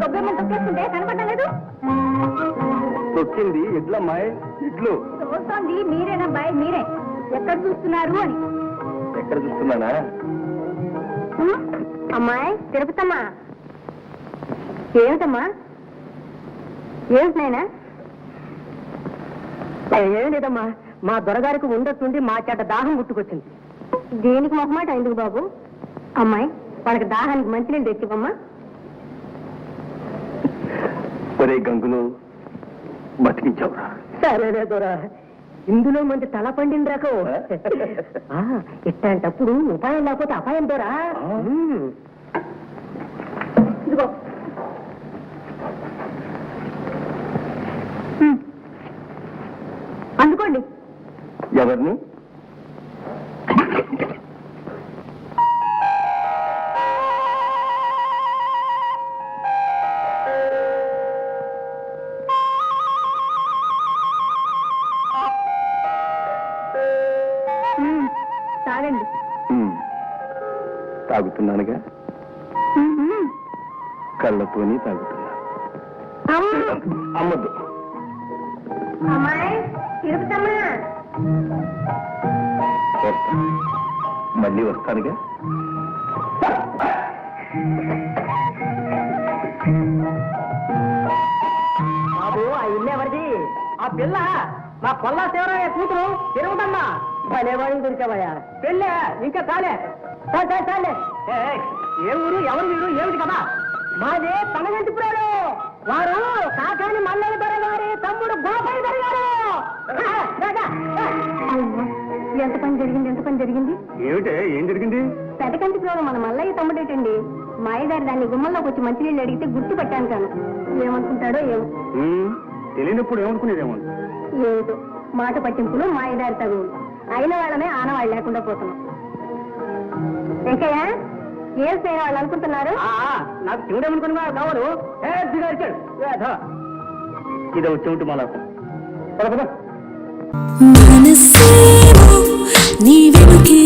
గొబ్బెమ్మలు తొక్కేస్తుంటే కనపడలేదు. తొక్కింది ఎడ్లమ్మాయి, ఇడ్లు. చూస్తోంది మీరేనబ్బాయి, మీరే. ఎక్కడ చూస్తున్నారు అని. ఎక్కడ చూస్తున్నానా? అమ్మాయి తిరుపతమ్మా. ఏమిటమ్మా? ఏమిటినైనా? ఏం లేదమ్మా, మా దొరగారికి ఉండొచ్చుండి మా చేత దాహం గుట్టుకొచ్చింది. దేనికి మొహమాట ఎందుకు బాబు? అమ్మాయి వాళ్ళకి దాహానికి మంచినీళ్ళు తెచ్చివమ్మా. ఒరే గంగులు, బతికించావురా. సరేనే దొరా, ఇందులో మంచి తల పండిన రకం. ఇట్లాంటప్పుడు ఉపాయం లేకపోతే అపాయం దొరా. ఇదిగో అందుకోండి. ఎవరిని? తాగండి. తాగుతున్నానుగా, కళ్ళతోని తాగుతున్నా. అమ్మద్దు. అమ్మాయి తిరుపతమ్మా. మళ్ళీ వస్తానుగా. బాబు, ఆ ఇల్లు ఎవరిది? ఆ పిల్ల మా కొల్లా శివరాయ కూతురు తిరుగుతమ్మా. భలేవాడిని దొరికావయ్యా. పెళ్ళే ఇంకా చాలే. చాలే. ఏ ఊరు, ఎవరు మీరు, ఏమిటి కదా? మాది తనగంటిపురాడు. వారు కాకాని మల్లయ్య దొర గారి తమ్ముడు గోపాల్ దొర గారు. ఎంత పని జరిగింది, ఎంత పని జరిగింది? ఏమిటే, ఏం జరిగింది? పెదకంటిపురం మన మల్లయ్య తమ్ముడేటండి. మాయదారి దాన్ని గుమ్మల్లోకి వచ్చి మంచినీళ్ళు అడిగితే గుర్తుపట్టాను కాను. ఏమనుకుంటాడో ఏమో. తెలియనప్పుడు ఏమనుకునేదేమో. ఏమిటో మాట పట్టింపులు, మాయదారి తగులు. అయిన వాళ్ళనే ఆనవాళ్ళు లేకుండా పోతున్నాం. వెంకయ్య, ఏం చేయని వాళ్ళు అనుకుంటున్నారు? నాకు చూడమనుకున్నా కావాలి. ఇదే వచ్చేమిటి మాలకు. మనసేమో నీ వెనుకే